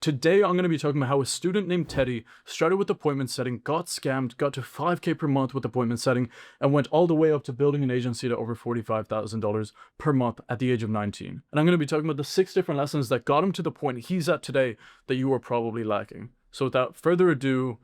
Today, I'm going to be talking about how a student named Teddy started with appointment setting, got scammed, got to 5K per month with appointment setting, and went all the way up to building an agency to over $45,000 per month at the age of 19. And I'm going to be talking about the 6 different lessons that got him to the point he's at today that you are probably lacking. So without further ado,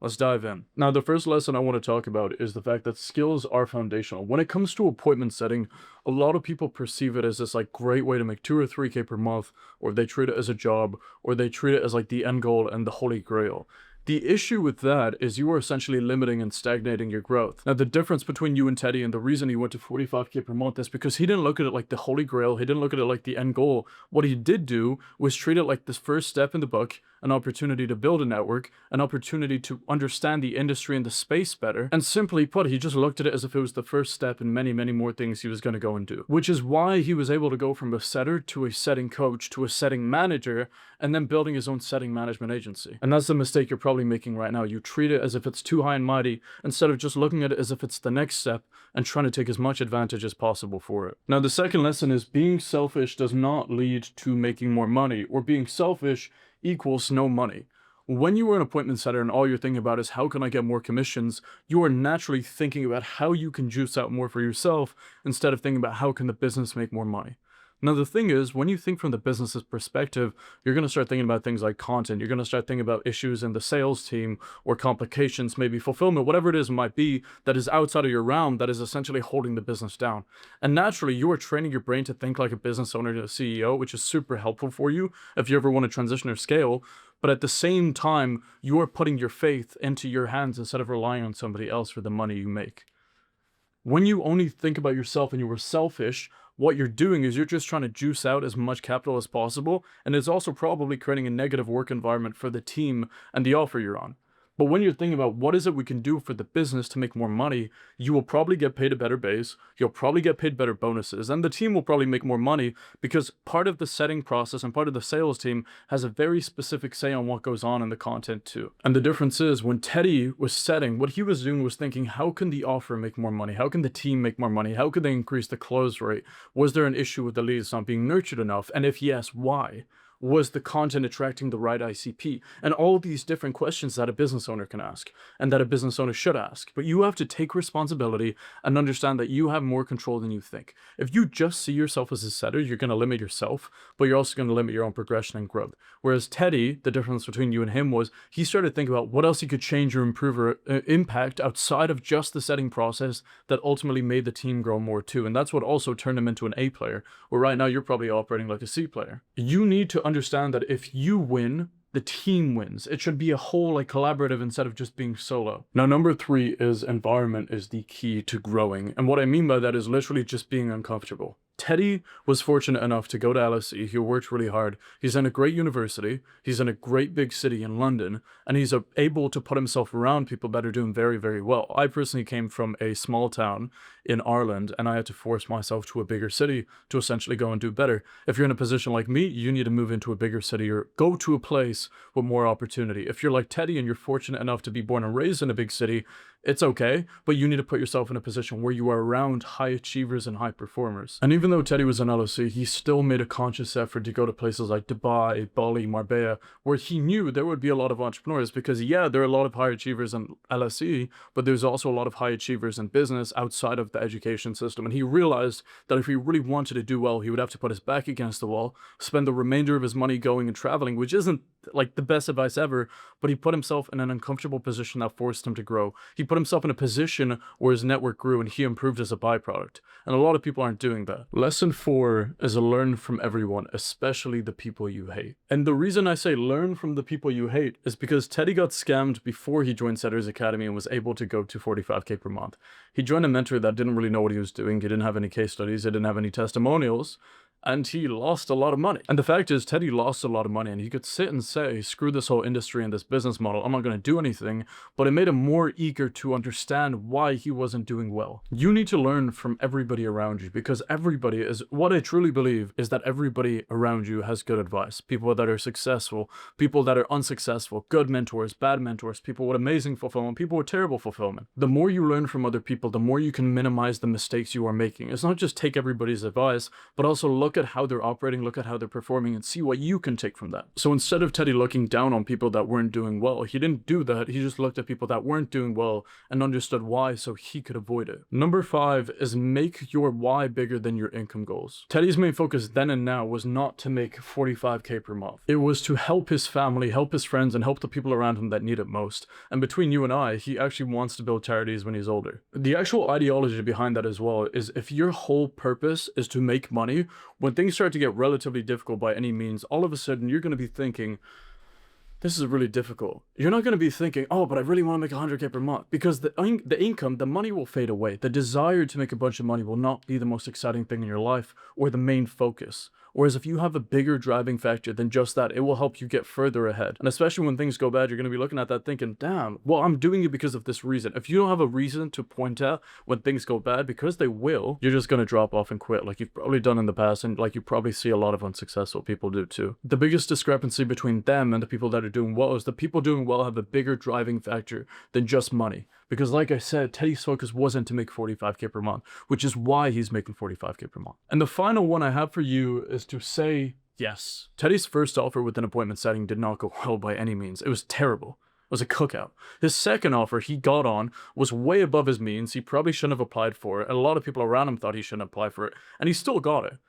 let's dive in. Now, the first lesson I want to talk about is the fact that skills are foundational. When it comes to appointment setting, a lot of people perceive it as this great way to make 2 or 3K per month, or they treat it as a job, or they treat it as the end goal and the holy grail. The issue with that is you are essentially limiting and stagnating your growth. Now, the difference between you and Teddy and the reason he went to 45K per month is because he didn't look at it like the holy grail. He didn't look at it like the end goal. What he did do was treat it like this first step in the book, an opportunity to build a network, an opportunity to understand the industry and the space better. And simply put, he just looked at it as if it was the first step in many, many more things he was going to go and do. Which is why he was able to go from a setter to a setting coach to a setting manager, and then building his own setting management agency. And that's the mistake you're probably making right now. You treat it as if it's too high and mighty, instead of just looking at it as if it's the next step and trying to take as much advantage as possible for it. Now, the second lesson is being selfish does not lead to making more money, or being selfish equals no money. When you are an appointment setter and all you're thinking about is how can I get more commissions, you are naturally thinking about how you can juice out more for yourself instead of thinking about how can the business make more money. Now, the thing is, when you think from the business's perspective, you're going to start thinking about things like content. You're going to start thinking about issues in the sales team or complications, maybe fulfillment, whatever it is might be that is outside of your realm that is essentially holding the business down. And naturally, you are training your brain to think like a business owner to a CEO, which is super helpful for you if you ever want to transition or scale. But at the same time, you are putting your faith into your hands instead of relying on somebody else for the money you make. When you only think about yourself and you are selfish, what you're doing is you're just trying to juice out as much capital as possible, and it's also probably creating a negative work environment for the team and the offer you're on. But when you're thinking about what is it we can do for the business to make more money, you will probably get paid a better base, you'll probably get paid better bonuses, and the team will probably make more money because part of the setting process and part of the sales team has a very specific say on what goes on in the content too. And the difference is when Teddy was setting, what he was doing was thinking, how can the offer make more money? How can the team make more money? How can they increase the close rate? Was there an issue with the leads not being nurtured enough? And if yes, why? Was the content attracting the right ICP? And all these different questions that a business owner can ask and that a business owner should ask. But you have to take responsibility and understand that you have more control than you think. If you just see yourself as a setter, you're going to limit yourself, but you're also going to limit your own progression and growth. Whereas Teddy, the difference between you and him was he started thinking about what else he could change or improve or impact outside of just the setting process that ultimately made the team grow more too. And that's what also turned him into an A player, where right now you're probably operating like a C player. You need to understand that if you win, the team wins. It should be a whole collaborative instead of just being solo. Now, number 3 is environment is the key to growing. And what I mean by that is literally just being uncomfortable. Teddy was fortunate enough to go to LSE. He worked really hard. He's in a great university. He's in a great big city in London, and he's able to put himself around people that are doing very, very well. I personally came from a small town in Ireland, and I had to force myself to a bigger city to essentially go and do better. If you're in a position like me, you need to move into a bigger city or go to a place with more opportunity. If you're like Teddy and you're fortunate enough to be born and raised in a big city, it's okay, but you need to put yourself in a position where you are around high achievers and high performers. And even though Teddy was in LSE, he still made a conscious effort to go to places like Dubai, Bali, Marbella, where he knew there would be a lot of entrepreneurs because, yeah, there are a lot of high achievers in LSE, but there's also a lot of high achievers in business outside of the education system. And he realized that if he really wanted to do well, he would have to put his back against the wall, spend the remainder of his money going and traveling, which isn't the best advice ever, but he put himself in an uncomfortable position that forced him to grow. He put himself in a position where his network grew and he improved as a byproduct. And a lot of people aren't doing that. Lesson 4 is to learn from everyone, especially the people you hate. And the reason I say learn from the people you hate is because Teddy got scammed before he joined Setters Academy and was able to go to 45K per month. He joined a mentor that didn't really know what he was doing. He didn't have any case studies. He didn't have any testimonials. And he lost a lot of money. And the fact is, Teddy lost a lot of money, and he could sit and say, screw this whole industry and this business model, I'm not going to do anything, but it made him more eager to understand why he wasn't doing well. You need to learn from everybody around you, because everybody is, what I truly believe is that everybody around you has good advice. People that are successful, people that are unsuccessful, good mentors, bad mentors, people with amazing fulfillment, people with terrible fulfillment. The more you learn from other people, the more you can minimize the mistakes you are making. It's not just take everybody's advice, but also look look at how they're operating, look at how they're performing, and see what you can take from that. So instead of Teddy looking down on people that weren't doing well, he didn't do that. He just looked at people that weren't doing well and understood why so he could avoid it. Number 5 is make your why bigger than your income goals. Teddy's main focus then and now was not to make 45K per month. It was to help his family, help his friends, and help the people around him that need it most. And between you and I, he actually wants to build charities when he's older. The actual ideology behind that as well is if your whole purpose is to make money, when things start to get relatively difficult by any means, all of a sudden you're going to be thinking, this is really difficult. You're not going to be thinking, oh, but I really want to make 100K per month, because the income, the money will fade away. The desire to make a bunch of money will not be the most exciting thing in your life or the main focus. Whereas if you have a bigger driving factor than just that, it will help you get further ahead. And especially when things go bad, you're going to be looking at that thinking, damn, well, I'm doing it because of this reason. If you don't have a reason to point out when things go bad, because they will, you're just going to drop off and quit like you've probably done in the past, and like you probably see a lot of unsuccessful people do too. The biggest discrepancy between them and the people that are doing well is the people doing well have a bigger driving factor than just money. Because like I said, Teddy's focus wasn't to make 45K per month, which is why he's making 45K per month. And the final one I have for you is to say yes. Teddy's first offer with an appointment setting did not go well by any means. It was terrible. It was a cookout. His second offer he got on was way above his means. He probably shouldn't have applied for it. And a lot of people around him thought he shouldn't apply for it. And he still got it.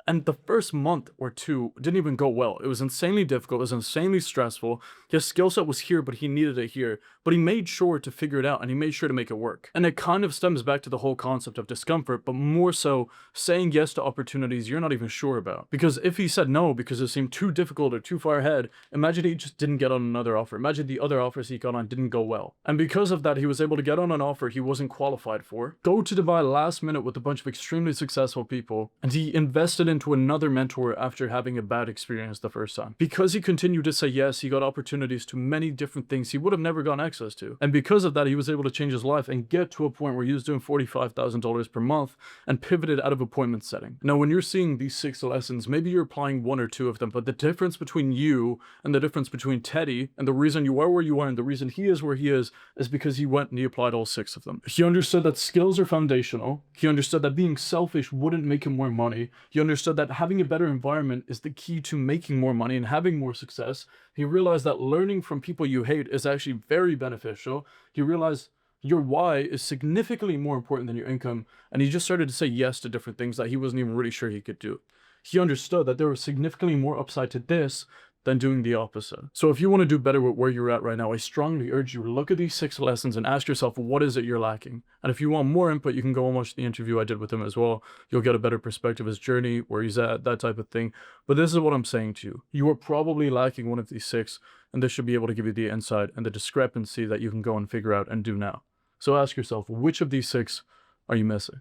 And the first month or two didn't even go well. It was insanely difficult. It was insanely stressful. His skill set was here, but he needed it here. But he made sure to figure it out, and he made sure to make it work. And it kind of stems back to the whole concept of discomfort, but more so saying yes to opportunities you're not even sure about. Because if he said no because it seemed too difficult or too far ahead, imagine he just didn't get on another offer. Imagine the other offers he got on didn't go well. And because of that, he was able to get on an offer he wasn't qualified for, go to Dubai last minute with a bunch of extremely successful people, and he invested into another mentor after having a bad experience the first time. Because he continued to say yes, he got opportunities to many different things he would have never gotten access to. And because of that, he was able to change his life and get to a point where he was doing $45,000 per month and pivoted out of appointment setting. Now, when you're seeing these 6 lessons, maybe you're applying 1 or 2 of them, but the difference between you and the difference between Teddy and the reason you are where you are and the reason he is where he is because he went and he applied all 6 of them. He understood that skills are foundational. He understood that being selfish wouldn't make him more money. He understood that having a better environment is the key to making more money and having more success. He realized that learning from people you hate is actually very beneficial. He realized your why is significantly more important than your income, and he just started to say yes to different things that he wasn't even really sure he could do. He understood that there was significantly more upside to this than doing the opposite. So if you want to do better with where you're at right now, I strongly urge you to look at these 6 lessons and ask yourself, what is it you're lacking? And if you want more input, you can go and watch the interview I did with him as well. You'll get a better perspective of his journey, where he's at, that type of thing. But this is what I'm saying to you. You are probably lacking one of these 6, and this should be able to give you the insight and the discrepancy that you can go and figure out and do now. So ask yourself, which of these 6 are you missing?